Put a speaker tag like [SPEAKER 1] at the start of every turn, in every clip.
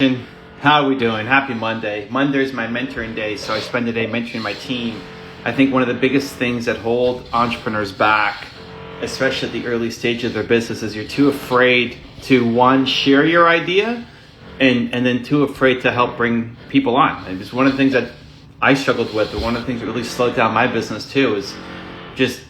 [SPEAKER 1] And how are we doing? Happy Monday. Monday is my mentoring day, so I spend the day mentoring my team. I think one of the biggest things that hold entrepreneurs back, especially at the early stage of their business, is you're too afraid to, one, share your idea, and then two, afraid to help bring people on. And it's one of the things that I struggled with, but one of the things that really slowed down my business too, is just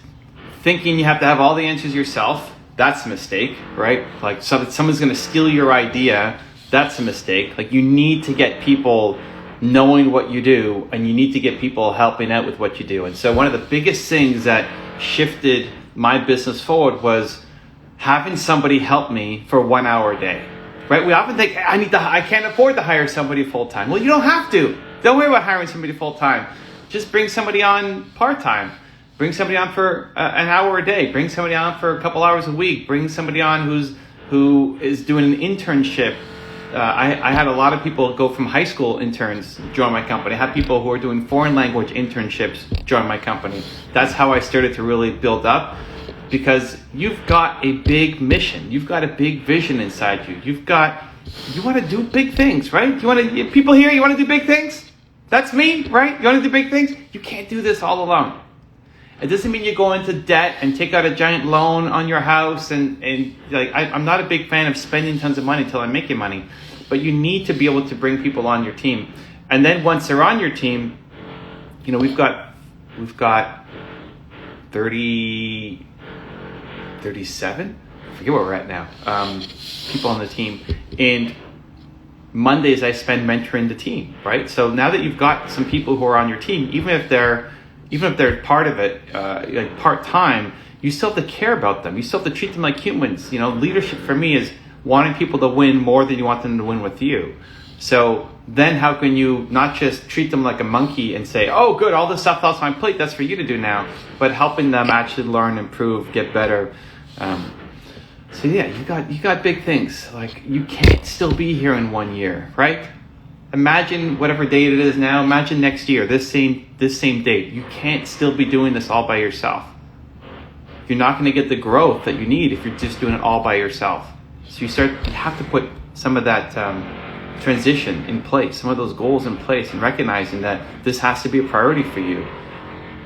[SPEAKER 1] thinking you have to have all the answers yourself. That's a mistake, right? Like someone's going to steal your idea. That's a mistake. Like, you need to get people knowing what you do, and you need to get people helping out with what you do. And so one of the biggest things that shifted my business forward was having somebody help me for 1 hour a day, right? We often think, I can't afford to hire somebody full-time. Well, you don't have to. Don't worry about hiring somebody full-time. Just bring somebody on part-time. Bring somebody on for an hour a day. Bring somebody on for a couple hours a week. Bring somebody on who is doing an internship. I had a lot of people go from high school interns join my company. I had people who are doing foreign language internships join my company. That's how I started to really build up, because you've got a big mission. You've got a big vision inside you. You want to do big things, right? People here, you want to do big things? That's me, right? You want to do big things? You can't do this all alone. It doesn't mean you go into debt and take out a giant loan on your house I'm not a big fan of spending tons of money until I'm making money, but you need to be able to bring people on your team. And then once they're on your team, we've got 37, I forget where we're at now, people on the team. And Mondays I spend mentoring the team, right? So now that you've got some people who are on your team, even if they're part of it, like part-time, you still have to care about them. You still have to treat them like humans. Leadership for me is wanting people to win more than you want them to win with you. So then how can you not just treat them like a monkey and say, oh, good, all this stuff off my plate, that's for you to do now, but helping them actually learn, improve, get better. So yeah, you got big things. Like, you can't still be here in 1 year, right? Imagine whatever date it is now. Imagine next year, this same date. You can't still be doing this all by yourself. You're not going to get the growth that you need if you're just doing it all by yourself. So you have to put some of that transition in place, some of those goals in place, and recognizing that this has to be a priority for you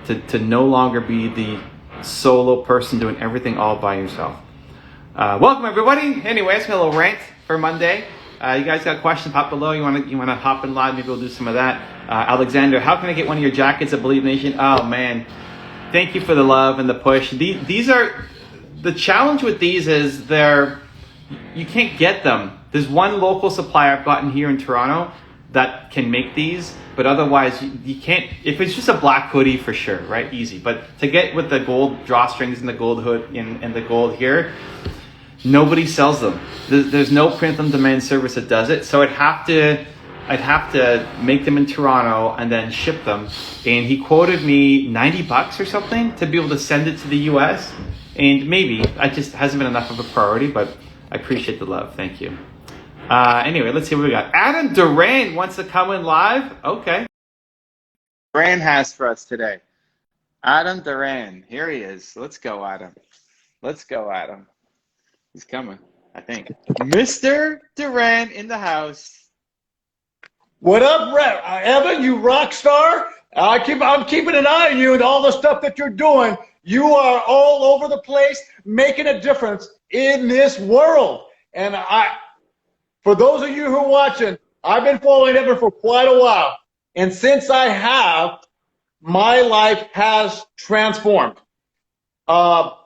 [SPEAKER 1] to no longer be the solo person doing everything all by yourself. Welcome everybody. Anyway, it's a little rant for Monday. You guys got questions, pop below. You want to hop in live? Maybe we'll do some of that. Alexander, how can I get one of your jackets at Believe Nation? Oh man, thank you for the love and the push. These are, the challenge with these is you can't get them. There's one local supplier I've gotten here in Toronto that can make these, but otherwise you can't. If it's just a black hoodie, for sure, right? Easy. But to get with the gold drawstrings and the gold hood and the gold here, nobody sells them. There's no print-on-demand service that does it. So I'd have to make them in Toronto and then ship them. And he quoted me $90 or something to be able to send it to the US. And maybe it just hasn't been enough of a priority, but I appreciate the love. Thank you. Anyway, let's see what we got. Adam Duran wants to come in live. Okay. Duran has for us today. Adam Duran. Here he is. Let's go, Adam. He's coming, I think. Mr. Duran in the house.
[SPEAKER 2] What up, Evan? You rock star. I'm keeping an eye on you and all the stuff that you're doing. You are all over the place, making a difference in this world. And for those of you who are watching, I've been following Evan for quite a while. And since I have, my life has transformed.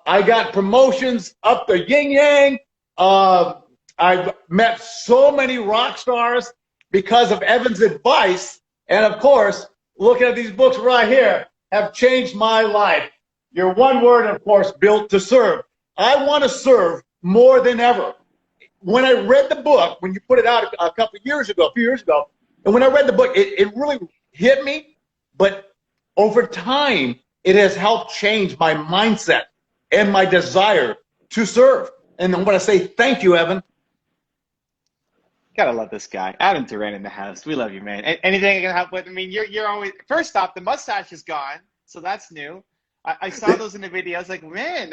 [SPEAKER 2] I got promotions up the yin yang. I've met so many rock stars because of Evan's advice. And of course, looking at these books right here have changed my life. Your one word, of course, built to serve. I want to serve more than ever. When I read the book, when you put it out a few years ago, and when I read the book, it really hit me. But over time, it has helped change my mindset and my desire to serve. And I want to say thank you, Evan.
[SPEAKER 1] Gotta love this guy. Adam Duran in the house. We love you, man. Anything I can help with? I mean, you're always, first off, the mustache is gone, so that's new. I saw those in the video. I was like, man,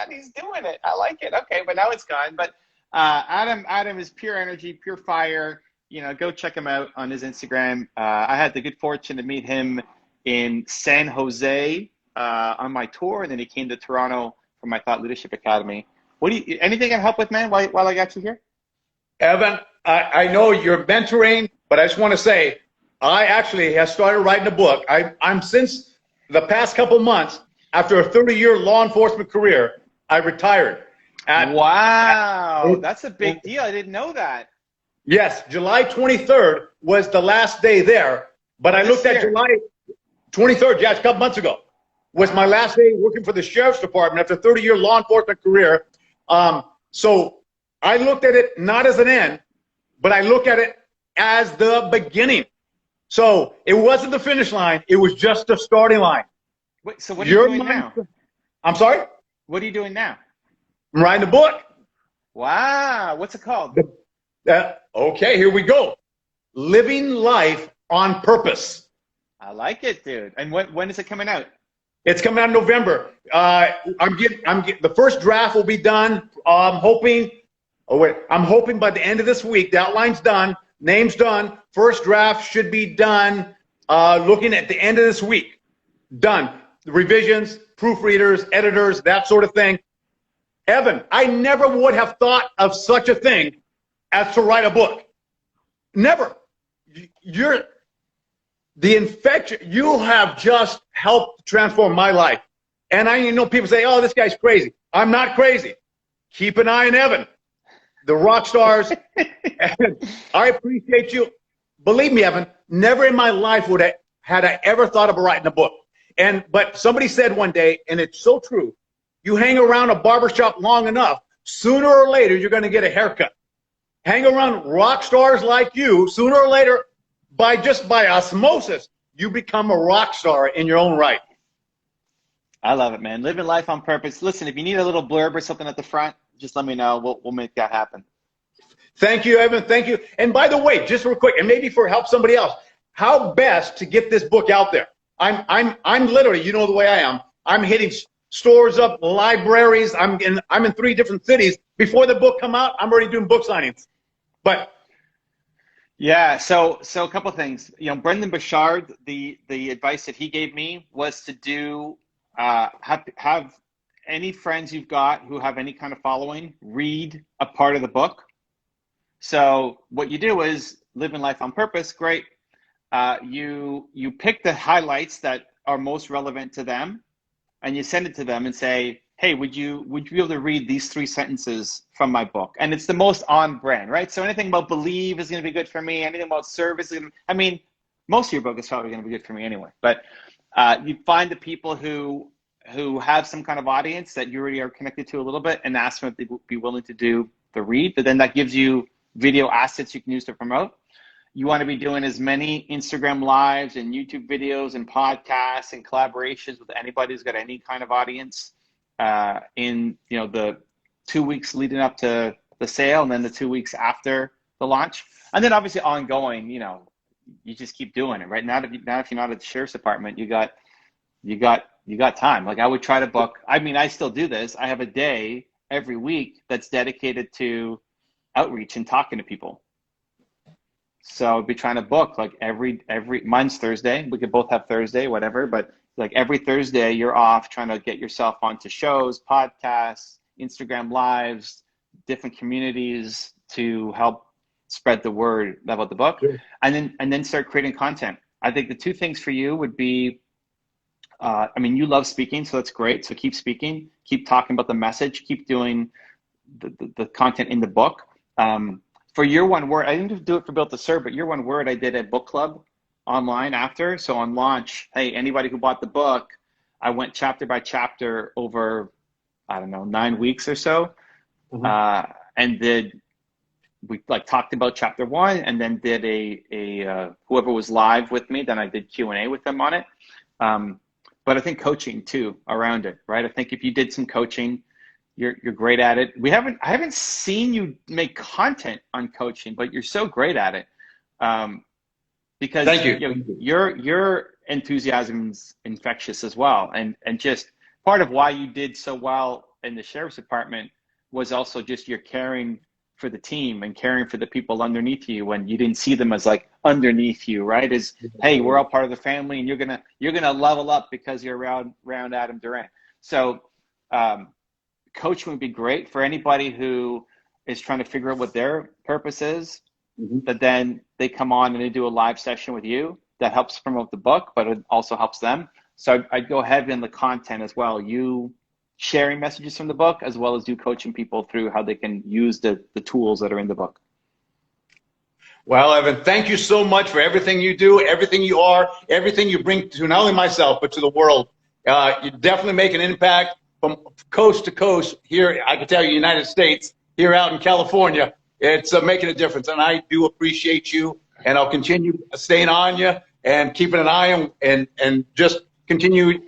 [SPEAKER 1] he's doing it. I like it. Okay, but now it's gone. But Adam is pure energy, pure fire. go check him out on his Instagram. I had the good fortune to meet him in San Jose on my tour, and then he came to Toronto for my Thought Leadership Academy. Anything I can help with, man, while I got you here?
[SPEAKER 2] Evan, I know you're mentoring, but I just want to say, I actually have started writing a book. I'm since the past couple months, after a 30-year law enforcement career, I retired.
[SPEAKER 1] Wow, that's a big deal. I didn't know that.
[SPEAKER 2] Yes, July 23rd was the last day there, but I looked at July 23rd, yeah, it's a couple months ago, was my last day working for the Sheriff's Department after a 30-year law enforcement career. So I looked at it not as an end, but I look at it as the beginning. So it wasn't the finish line, it was just the starting line.
[SPEAKER 1] Wait, so what are you doing now?
[SPEAKER 2] I'm sorry?
[SPEAKER 1] What are you doing now?
[SPEAKER 2] I'm writing a book.
[SPEAKER 1] Wow, what's it called?
[SPEAKER 2] Okay, here we go. Living Life on Purpose.
[SPEAKER 1] I like it, dude. And when is it coming out?
[SPEAKER 2] It's coming out in November. I'm getting the first draft will be done. I'm hoping by the end of this week. The outline's done, name's done. First draft should be done. Looking at the end of this week. Done. The revisions, proofreaders, editors, that sort of thing. Evan, I never would have thought of such a thing as to write a book. Never. You're the infection. You have just helped transform my life. And people say, oh, this guy's crazy. I'm not crazy. Keep an eye on Evan. The rock stars. I appreciate you. Believe me, Evan, never in my life had I ever thought of writing a book. But somebody said one day, and it's so true, you hang around a barbershop long enough, sooner or later you're going to get a haircut. Hang around rock stars like you, sooner or later, by osmosis, you become a rock star in your own right.
[SPEAKER 1] I love it, man. Living life on purpose. Listen, if you need a little blurb or something at the front, just let me know. We'll make that happen.
[SPEAKER 2] Thank you, Evan. Thank you. And by the way, just real quick, and maybe for help somebody else, how best to get this book out there? I'm literally, you know the way I am. I'm hitting stores up, libraries. I'm in 3 different cities. Before the book come out, I'm already doing book signings. But
[SPEAKER 1] yeah, so a couple of things. Brendan Bouchard, the advice that he gave me was to do have any friends you've got who have any kind of following read a part of the book. So what you do is living life on purpose. Great. You pick the highlights that are most relevant to them, and you send it to them and say, hey, would you be able to read these 3 sentences from my book? And it's the most on brand, right? So anything about believe is going to be good for me. Anything about service most of your book is probably going to be good for me anyway. But you find the people who have some kind of audience that you already are connected to a little bit, and ask them if they would be willing to do the read. But then that gives you video assets you can use to promote. You want to be doing as many Instagram lives and YouTube videos and podcasts and collaborations with anybody who's got any kind of audience in the 2 weeks leading up to the sale, and then the 2 weeks after the launch, and then obviously ongoing. You just keep doing it, right? Now if you're not at the Sheriff's Department, you got time. Like I would try to book. I still do this. I have a day every week that's dedicated to outreach and talking to people. So I'd be trying to book like every mine's Thursday. We could both have Thursday, whatever, but like every Thursday you're off trying to get yourself onto shows, podcasts, Instagram lives, different communities to help spread the word about the book.
[SPEAKER 2] Sure.
[SPEAKER 1] and then start creating content. I think the 2 things for you would be, you love speaking, so that's great. So keep speaking, keep talking about the message, keep doing the content in the book. For your 1 word, I didn't do it for Built to Serve, but your 1 word, I did a book club online after. So on launch, hey, anybody who bought the book, I went chapter by chapter over, 9 weeks or so. Mm-hmm. And we talked about chapter 1, and then did a whoever was live with me, then I did Q&A with them on it. But I think coaching too around it, right? I think if you did some coaching, you're great at it. I haven't seen you make content on coaching, but you're so great at it. Because
[SPEAKER 2] thank you.
[SPEAKER 1] Your enthusiasm's infectious as well. And just part of why you did so well in the Sheriff's Department was also just your caring for the team and caring for the people underneath you when you didn't see them as like underneath you, right? Is, hey, we're all part of the family, and you're gonna level up because you're around Adam Durant. So coaching would be great for anybody who is trying to figure out what their purpose is. But then they come on and they do a live session with you that helps promote the book, but it also helps them. So I'd go heavy in the content as well. You sharing messages from the book, as well as do coaching people through how they can use the tools that are in the book.
[SPEAKER 2] Well, Evan, thank you so much for everything you do, everything you are, everything you bring to not only myself, but to the world. You definitely make an impact from coast to coast here. I can tell you, United States, here out in California. It's making a difference, and I do appreciate you, and I'll continue staying on you and keeping an eye on and just continue.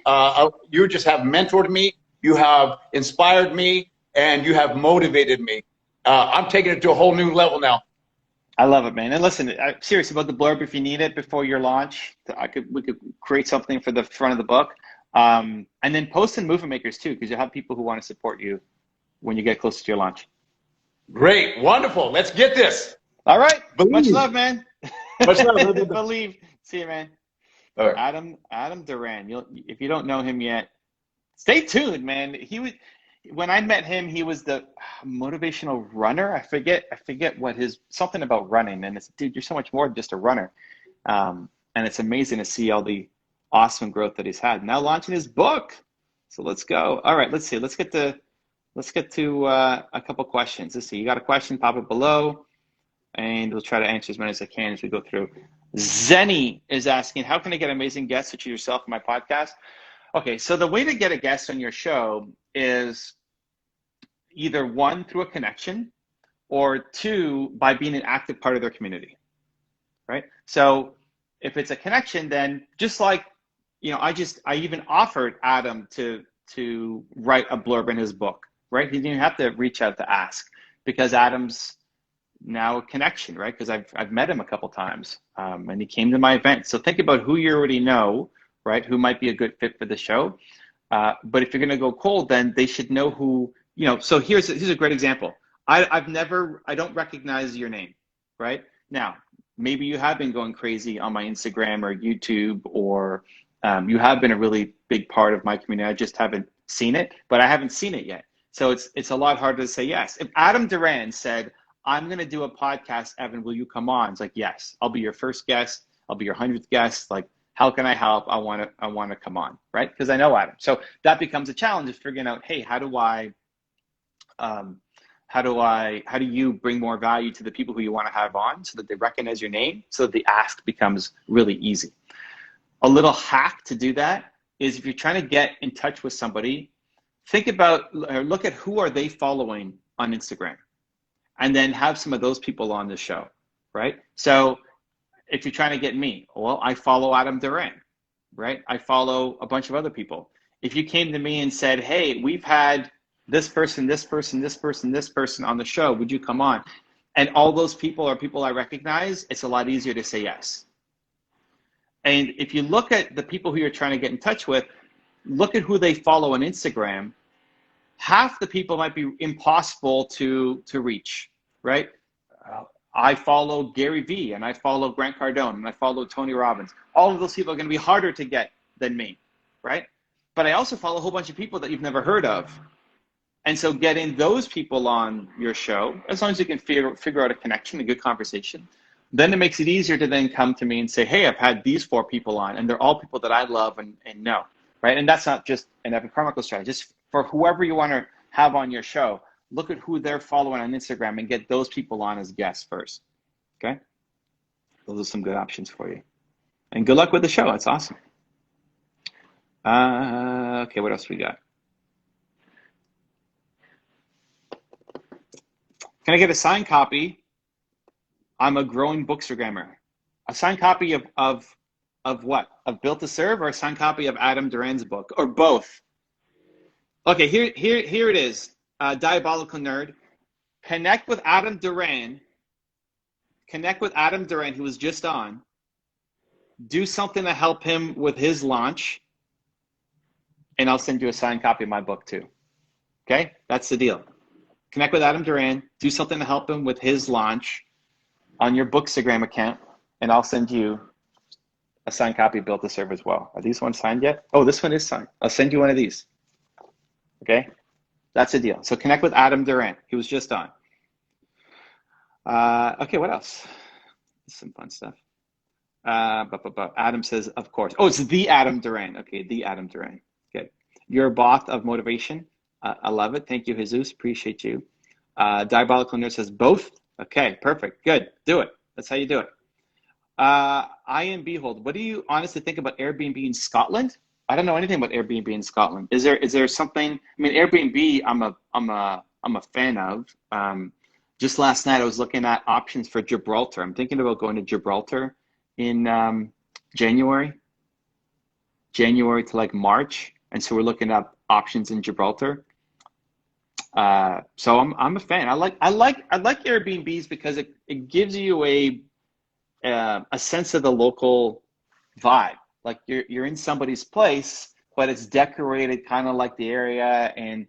[SPEAKER 2] You just have mentored me, you have inspired me, and you have motivated me. I'm taking it to a whole new level now.
[SPEAKER 1] I love it, man. And listen, seriously, about the blurb, if you need it before your launch, we could create something for the front of the book, and then post in Movement Makers too, because you'll have people who want to support you when you get closer to your launch. Great. Wonderful. Let's get this. All right. Believe. Much love, man. Much love. Believe. See you, man. All right. Adam Duran. If you don't know him yet, stay tuned, man. When I met him, he was the motivational runner. I forget what something about running. And it's, dude, you're so much more than just a runner. And it's amazing to see all the awesome growth that he's had. Now launching his book. So let's go. All right. Let's see. Let's get to a couple questions. Let's see. You got a question, pop it below, and we'll try to answer as many as I can as we go through. Zenny is asking, how can I get amazing guests such as yourself on my podcast? Okay, so the way to get a guest on your show is either one, through a connection, or two, by being an active part of their community, right? So if it's a connection, then just like, I even offered Adam to write a blurb in his book. Right? He didn't have to reach out to ask, because Adam's now a connection, right? Because I've met him a couple times, and he came to my event. So think about who you already know, right? Who might be a good fit for the show. But if you're going to go cold, then they should know who, So here's a great example. I don't recognize your name, right? Now, maybe you have been going crazy on my Instagram or YouTube, or you have been a really big part of my community. I just haven't seen it, but I haven't seen it yet. So it's a lot harder to say yes. If Adam Duran said, I'm going to do a podcast, Evan, will you come on? It's like, yes, I'll be your first guest. I'll be your 100th guest. Like, how can I help? I want to come on, right? Because I know Adam. So that becomes a challenge of figuring out, hey, how do you bring more value to the people who you want to have on so that they recognize your name, so that the ask becomes really easy. A little hack to do that is, if you're trying to get in touch with somebody, think about, or look at who are they following on Instagram, and then have some of those people on the show, right? So if you're trying to get me, well, I follow Adam Duran, right? I follow a bunch of other people. If you came to me and said, hey, we've had this person, this person, this person, this person on the show, would you come on? And all those people are people I recognize, it's a lot easier to say yes. And if you look at the people who you're trying to get in touch with, look at who they follow on Instagram. Half the people might be impossible to reach, right? I follow Gary Vee, and I follow Grant Cardone, and I follow Tony Robbins. All of those people are going to be harder to get than me, right? But I also follow a whole bunch of people that you've never heard of. And so getting those people on your show, as long as you can figure out a connection, a good conversation, then it makes it easier to then come to me and say, hey, I've had these 4 people on, and they're all people that I love and know, right? And that's not just an Evan Carmichael strategy. Just for whoever you want to have on your show, look at who they're following on Instagram and get those people on as guests first, okay? Those are some good options for you. And good luck with the show. That's awesome. Okay, what else we got? Can I get a signed copy? I'm a growing bookstagrammer. A signed copy of what? Of Built to Serve, or a signed copy of Adam Duran's book, or both? Okay, here it is. Diabolical Nerd. Connect with Adam Duran. Connect with Adam Duran, who was just on. Do something to help him with his launch, and I'll send you a signed copy of my book too. Okay, that's the deal. connect with Adam Duran, do something to help him with his launch on your Bookstagram account, and I'll send you a signed copy built to serve as well. Are these ones signed yet? Oh, this one is signed. I'll send you one of these. Okay, that's the deal. So connect with Adam Duran. He was just on. Okay, what else? Some fun stuff. Adam says, of course. Oh, it's the Adam Duran. Okay, the Adam Duran. Good. You're a bot of motivation. I love it. Thank you, Jesus. Appreciate you. Diabolical Nerd says both. Okay, perfect. Good. Do it. That's how you do it. I am Behold. What do you honestly think about Airbnb in Scotland? I don't know anything about Airbnb in Scotland. Is there something? I mean, Airbnb, I'm a fan of. Just last night, I was looking at options for Gibraltar. I'm thinking about going to Gibraltar in January to like March, and so we're looking at options in Gibraltar. So I'm a fan. I like Airbnbs because it gives you a sense of the local vibe. Like you're in somebody's place, but it's decorated kind of like the area. And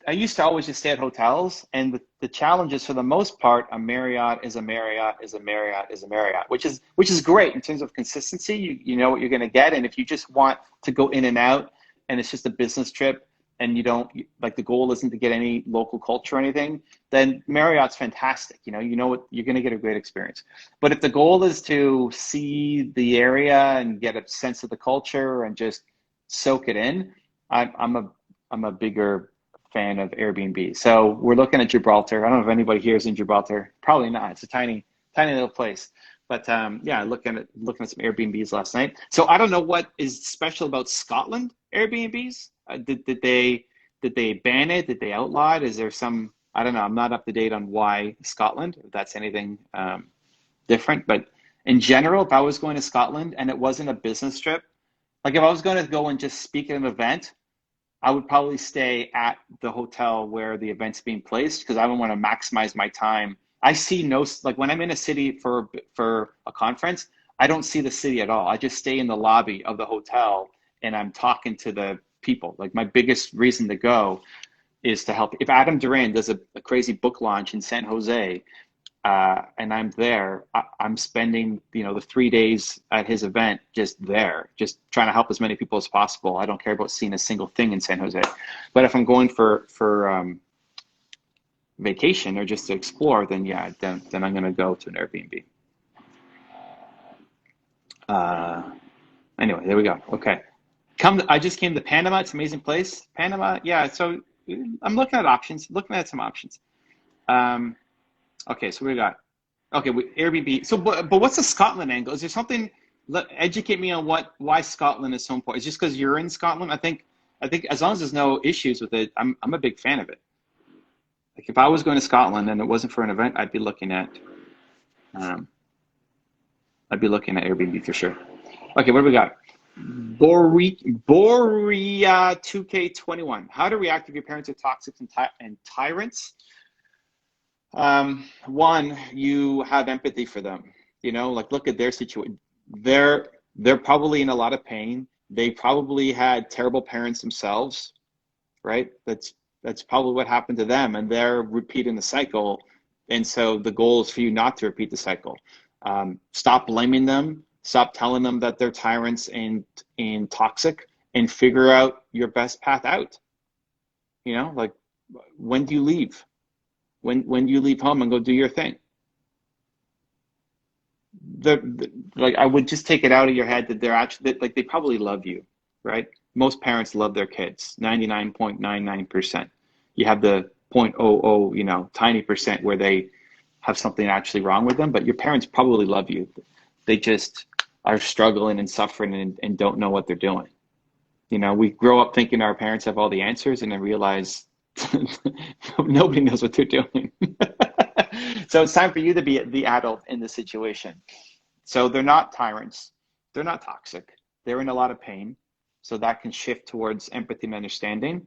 [SPEAKER 1] I used to always just stay at hotels, and the challenge is, for the most part, a Marriott is a Marriott is a Marriott is a Marriott, which is great in terms of consistency. You know what you're going to get, and if you just want to go in and out, and it's just a business trip, and you don't like, the goal isn't to get any local culture or anything, then Marriott's fantastic. You know what, you're going to get a great experience. But if the goal is to see the area and get a sense of the culture and just soak it in, I'm a bigger fan of Airbnb. So we're looking at Gibraltar. I don't know if anybody here is in Gibraltar. Probably not. It's a tiny little place. But yeah, looking at some Airbnbs last night. So I don't know what is special about Scotland Airbnbs. Did they ban it? Did they outlaw it? Is there some, I don't know. I'm not up to date on why Scotland, if that's anything different. But in general, if I was going to Scotland and it wasn't a business trip, like if I was going to go and just speak at an event, I would probably stay at the hotel where the event's being placed, because I don't want to maximize my time. I see like when I'm in a city for a conference, I don't see the city at all. I just stay in the lobby of the hotel and I'm talking to the people. Like my biggest reason to go is to help. If Adam Duran does a crazy book launch in San Jose, and I'm there, I'm spending, the 3 days at his event just there, just trying to help as many people as possible. I don't care about seeing a single thing in San Jose. But if I'm going for vacation or just to explore, then yeah, then I'm going to go to an Airbnb. Anyway, there we go. Okay. I just came to Panama. It's an amazing place. Panama, yeah. So I'm looking at some options. Okay, so we got, Airbnb. So, but what's the Scotland angle? Is there something? Educate me on why Scotland is so important. Is it just because you're in Scotland? I think as long as there's no issues with it, I'm a big fan of it. Like if I was going to Scotland and it wasn't for an event, I'd be looking at Airbnb for sure. Okay, what do we got? Borea 2K21. How to react if your parents are toxic and tyrants? One, you have empathy for them. Like look at their situation. They're probably in a lot of pain. They probably had terrible parents themselves, right? That's probably what happened to them, and they're repeating the cycle. And so the goal is for you not to repeat the cycle. Stop blaming them. Stop telling them that they're tyrants and toxic, and figure out your best path out. Like when do you leave? When do you leave home and go do your thing? Like I would just take it out of your head that they're actually, like, they probably love you, right? Most parents love their kids, 99.99%. You have the 0.00, tiny percent where they have something actually wrong with them, but your parents probably love you. They just are struggling and suffering and don't know what they're doing. We grow up thinking our parents have all the answers, and then realize nobody knows what they're doing. So it's time for you to be the adult in the situation. So they're not tyrants. They're not toxic. They're in a lot of pain. So that can shift towards empathy and understanding.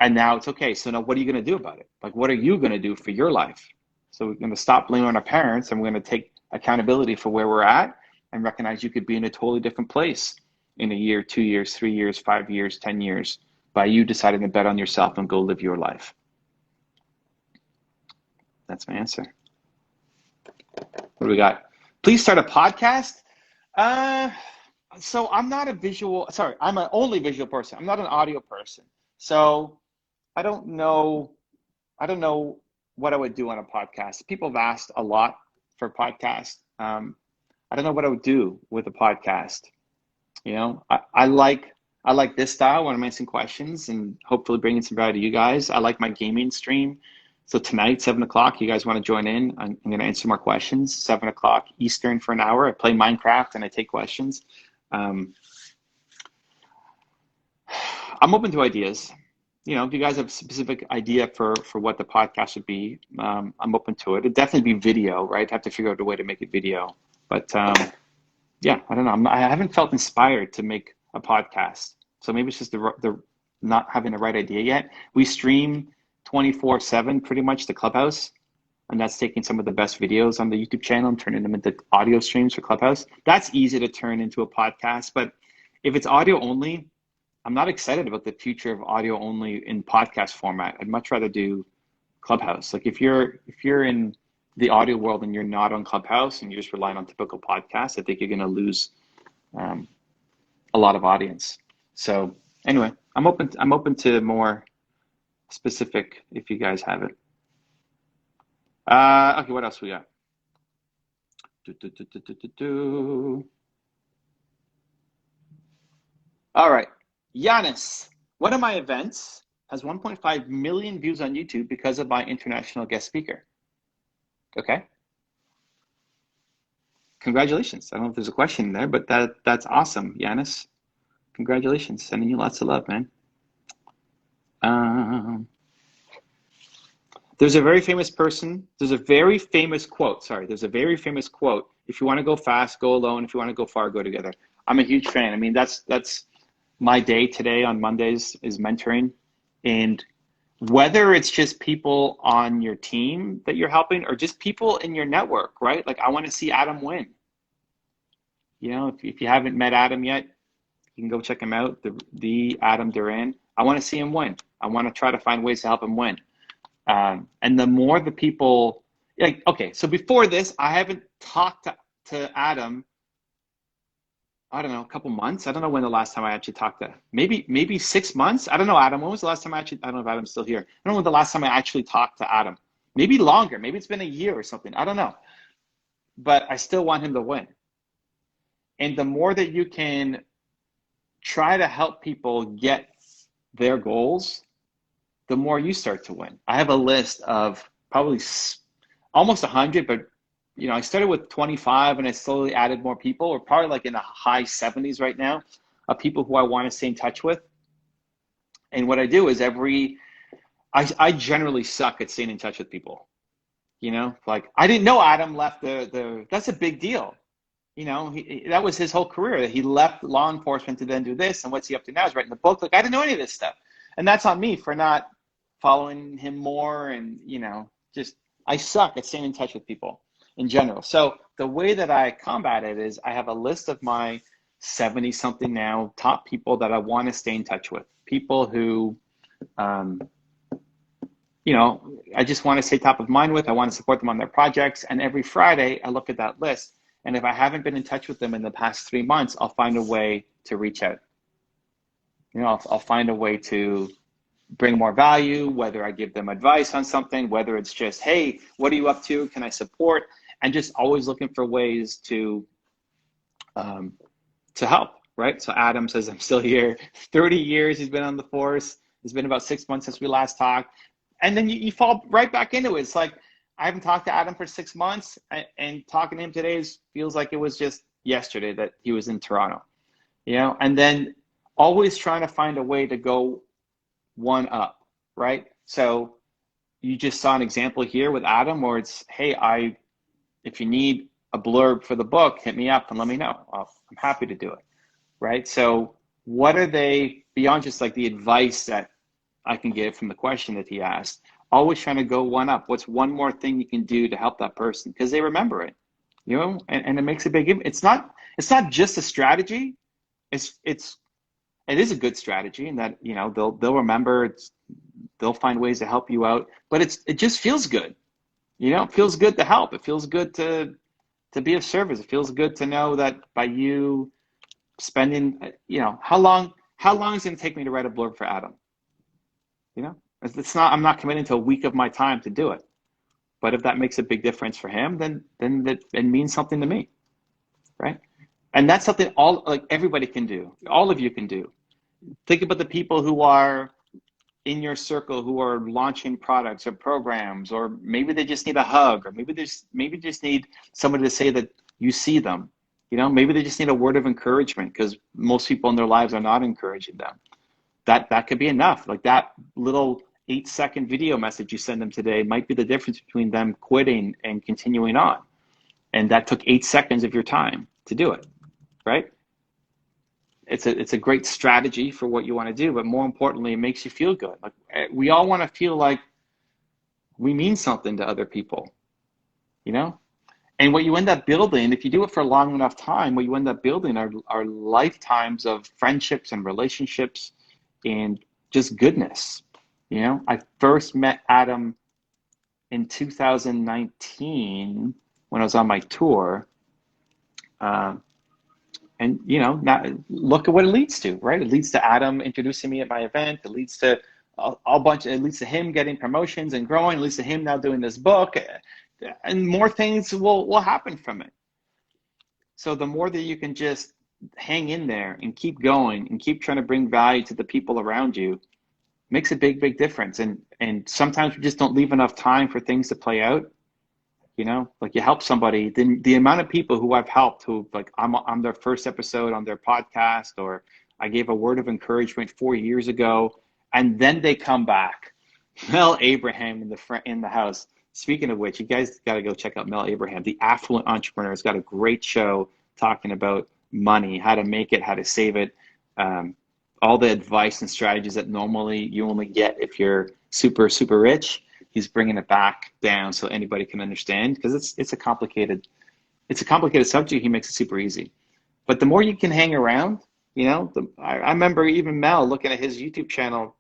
[SPEAKER 1] And now it's okay. So now what are you going to do about it? Like, what are you going to do for your life? So we're going to stop blaming on our parents, and we're going to take accountability for where we're at and recognize you could be in a totally different place in a year, 2 years, 3 years, 5 years, 10 years, by you deciding to bet on yourself and go live your life. That's my answer. What do we got? Please start a podcast. So I'm not a visual, sorry, I'm an only visual person. I'm not an audio person. So I don't know what I would do on a podcast. People have asked a lot for a podcast. I don't know what I would do with a podcast. You know, I like this style when I'm answering questions and hopefully bringing some value to you guys. I like my gaming stream. So tonight, 7 o'clock, you guys want to join in? I'm going to answer more questions. 7 o'clock Eastern for an hour. I play Minecraft and I take questions. I'm open to ideas. You know, if you guys have a specific idea for what the podcast should be, I'm open to it. It'd definitely be video, right? I'd have to figure out a way to make it video. But yeah, I don't know. I haven't felt inspired to make a podcast. So maybe it's just the not having the right idea yet. We stream 24/7 pretty much to Clubhouse, and that's taking some of the best videos on the YouTube channel and turning them into audio streams for Clubhouse. That's easy to turn into a podcast, but if it's audio only, I'm not excited about the future of audio only in podcast format. I'd much rather do Clubhouse. Like if you're in the audio world and you're not on Clubhouse and you're just relying on typical podcasts, I think you're going to lose a lot of audience. So anyway, I'm open to more specific if you guys have it. Okay, what else we got? All right, Giannis, one of my events has 1.5 million views on YouTube because of my international guest speaker. Okay. Congratulations. I don't know if there's a question there, but that's awesome, Giannis. Congratulations. Sending you lots of love, man. There's a very famous person. There's a very famous quote. Sorry, there's a very famous quote. If you want to go fast, go alone. If you want to go far, go together. I'm a huge fan. I mean, that's my day today on Mondays is mentoring. And whether it's just people on your team that you're helping or just people in your network, right? Like I want to see Adam win. You know, if you haven't met Adam yet, you can go check him out, the Adam Duran. I want to see him win. I want to try to find ways to help him win. And the more the people, like, okay, so before this, I haven't talked to Adam, I don't know, a couple months. I don't know when the last time I actually talked to, maybe 6 months. I don't know, Adam, when was the last time I don't know if Adam's still here. I don't know when the last time I actually talked to Adam. Maybe longer, maybe it's been a year or something. I don't know. But I still want him to win. And the more that you can try to help people get their goals, the more you start to win. I have a list of probably almost 100, but you know, I started with 25 and I slowly added more people. We're probably like in the high 70s right now of people who I want to stay in touch with. And what I do is I generally suck at staying in touch with people. You know, like I didn't know Adam left that's a big deal. You know, that was his whole career. He left law enforcement to then do this. And what's he up to now? He's writing the book. Like I didn't know any of this stuff. And that's on me for not following him more. And, you know, just I suck at staying in touch with people in general. So the way that I combat it is I have a list of my 70 something now top people that I want to stay in touch with. People who, you know, I just want to stay top of mind with. I want to support them on their projects. And every Friday I look at that list. And if I haven't been in touch with them in the past 3 months, I'll find a way to reach out. You know, I'll find a way to bring more value, whether I give them advice on something, whether it's just, hey, what are you up to? Can I support? And just always looking for ways to help, right? So Adam says, I'm still here. 30 years he's been on the force. It's been about 6 months since we last talked. And then you fall right back into it. It's like, I haven't talked to Adam for 6 months, and talking to him today feels like it was just yesterday that he was in Toronto, you know? And then always trying to find a way to go one up, right? So you just saw an example here with Adam where it's, hey, if you need a blurb for the book, hit me up and let me know. I'm happy to do it, right? So what are they, beyond just like the advice that I can give from the question that he asked, always trying to go one up. What's one more thing you can do to help that person? Because they remember it, you know, and it makes a big impact. It's not just a strategy. It is a good strategy in that, you know, they'll remember, they'll find ways to help you out, but it just feels good. You know, it feels good to help. It feels good to be of service. It feels good to know that by you spending, you know, how long is it going to take me to write a blurb for Adam? You know, it's not, I'm not committing to a week of my time to do it. But if that makes a big difference for him, then that it means something to me, right? And that's something like everybody can do. All of you can do. Think about the people who are in your circle who are launching products or programs, or maybe they just need a hug, or maybe just need somebody to say that you see them. You know, maybe they just need a word of encouragement because most people in their lives are not encouraging them. That could be enough. Like that little 8-second video message you send them today might be the difference between them quitting and continuing on. And that took 8 seconds of your time to do it, right? It's a great strategy for what you want to do, but more importantly, it makes you feel good. Like we all want to feel like we mean something to other people, you know? And what you end up building, if you do it for a long enough time, what you end up building are lifetimes of friendships and relationships and just goodness. You know, I first met Adam in 2019 when I was on my tour. And, you know, now look at what it leads to, right? It leads to Adam introducing me at my event. It leads to it leads to him getting promotions and growing. It leads to him now doing this book. And more things will happen from it. So the more that you can just hang in there and keep going and keep trying to bring value to the people around you makes a big difference. And sometimes we just don't leave enough time for things to play out. You know, like you help somebody, then the amount of people who I've helped who like I'm their first episode on their podcast, or I gave a word of encouragement 4 years ago, and then they come back. Mel Abraham in the house. Speaking of which, you guys got to go check out Mel Abraham, the affluent entrepreneur. Has got a great show talking about money, how to make it, how to save it, all the advice and strategies that normally you only get if you're super rich. He's bringing it back down so anybody can understand, because it's a complicated subject. He makes it super easy. But the more you can hang around, you know, I remember even Mel looking at his YouTube channel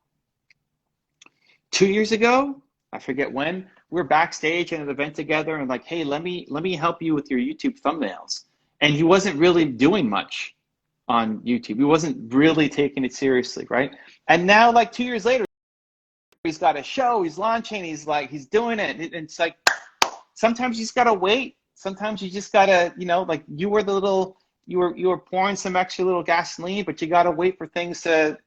[SPEAKER 1] 2 years ago. I forget when. We were backstage at an event together and like, hey, let me help you with your YouTube thumbnails. And he wasn't really doing much on YouTube. He wasn't really taking it seriously, right? And now, like 2 years later, he's got a show, he's launching, he's doing it. And it's like, sometimes you just gotta wait. Sometimes you just gotta, you know, like you were pouring some extra little gasoline, but you gotta wait for things to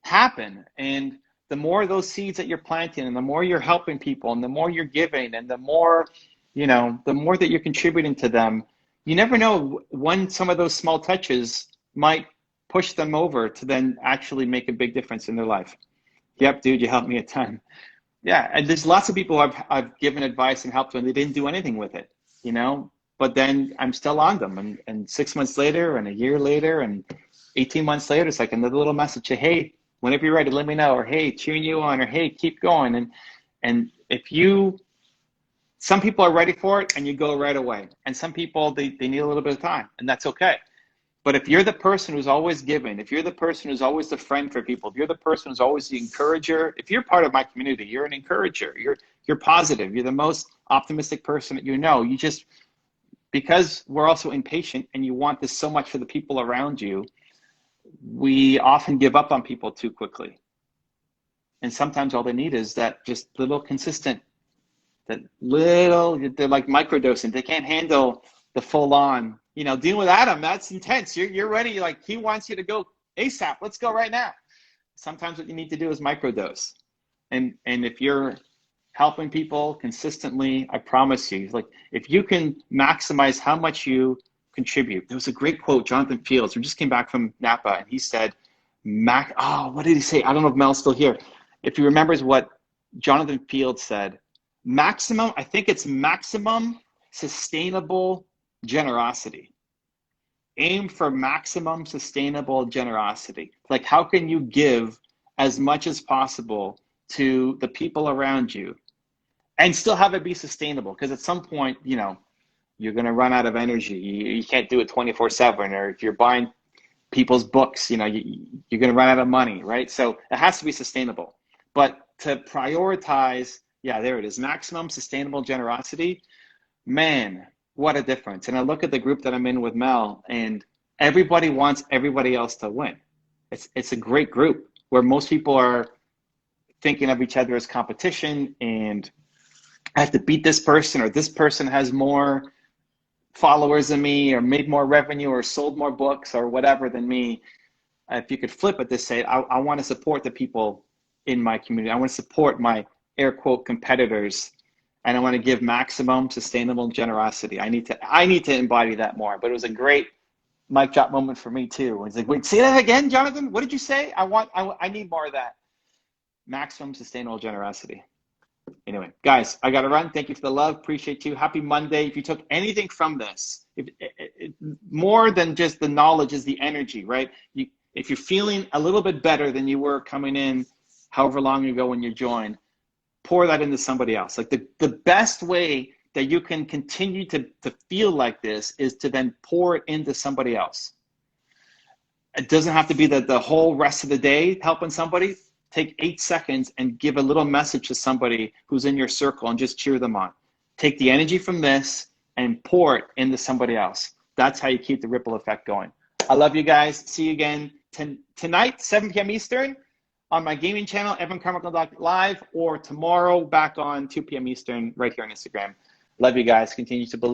[SPEAKER 1] happen. And the more those seeds that you're planting, and the more you're helping people, and the more you're giving, and the more, you know, the more that you're contributing to them, you never know when some of those small touches might push them over to then actually make a big difference in their life. Yep, dude, you helped me a ton. Yeah, and there's lots of people I've given advice and helped when they didn't do anything with it, you know, but then I'm still on them. And 6 months later, and a year later, and 18 months later, it's like another little message, hey, whenever you're ready, let me know, or hey, cheering you on, or hey, keep going. And if some people are ready for it and you go right away. And some people, they need a little bit of time, and that's okay. But if you're the person who's always giving, if you're the person who's always the friend for people, if you're the person who's always the encourager, if you're part of my community, you're an encourager, you're positive, you're the most optimistic person that you know. You just, because we're also impatient and you want this so much for the people around you, we often give up on people too quickly. And sometimes all they need is that just little consistent, they're like microdosing. They can't handle the full on, you know, dealing with Adam, that's intense. You're ready, like he wants you to go ASAP. Let's go right now. Sometimes what you need to do is microdose. And if you're helping people consistently, I promise you, like if you can maximize how much you contribute. There was a great quote, Jonathan Fields, who just came back from Napa, and he said, what did he say? I don't know if Mel's still here. If he remembers what Jonathan Fields said, I think it's maximum sustainable generosity. Aim for maximum sustainable generosity. Like, how can you give as much as possible to the people around you and still have it be sustainable? Because at some point, you know, you're going to run out of energy. You can't do it 24/7. Or if you're buying people's books, you know, you're going to run out of money, right? So it has to be sustainable. But to prioritize
[SPEAKER 3] Yeah, there it is. Maximum sustainable generosity. Man, what a difference. And I look at the group that I'm in with Mel, and everybody wants everybody else to win. It's a great group where most people are thinking of each other as competition, and I have to beat this person, or this person has more followers than me, or made more revenue, or sold more books, or whatever than me. If you could flip it to say, I want to support the people in my community. I want to support my air quote competitors, and I want to give maximum sustainable generosity. I need to embody that more. But it was a great mic drop moment for me too. It's like, wait, say that again, Jonathan. What did you say? I need more of that. Maximum sustainable generosity. Anyway, guys, I got to run. Thank you for the love. Appreciate you. Happy Monday. If you took anything from this, more than just the knowledge is the energy, right? If you're feeling a little bit better than you were coming in however long ago when you joined, pour that into somebody else. Like the best way that you can continue to feel like this is to then pour it into somebody else. It doesn't have to be the whole rest of the day helping somebody. Take 8 seconds and give a little message to somebody who's in your circle and just cheer them on. Take the energy from this and pour it into somebody else. That's how you keep the ripple effect going. I love you guys. See you again tonight, 7 p.m. Eastern on my gaming channel, evancarmichael.live, or tomorrow back on 2 p.m. Eastern right here on Instagram. Love you guys. Continue to believe.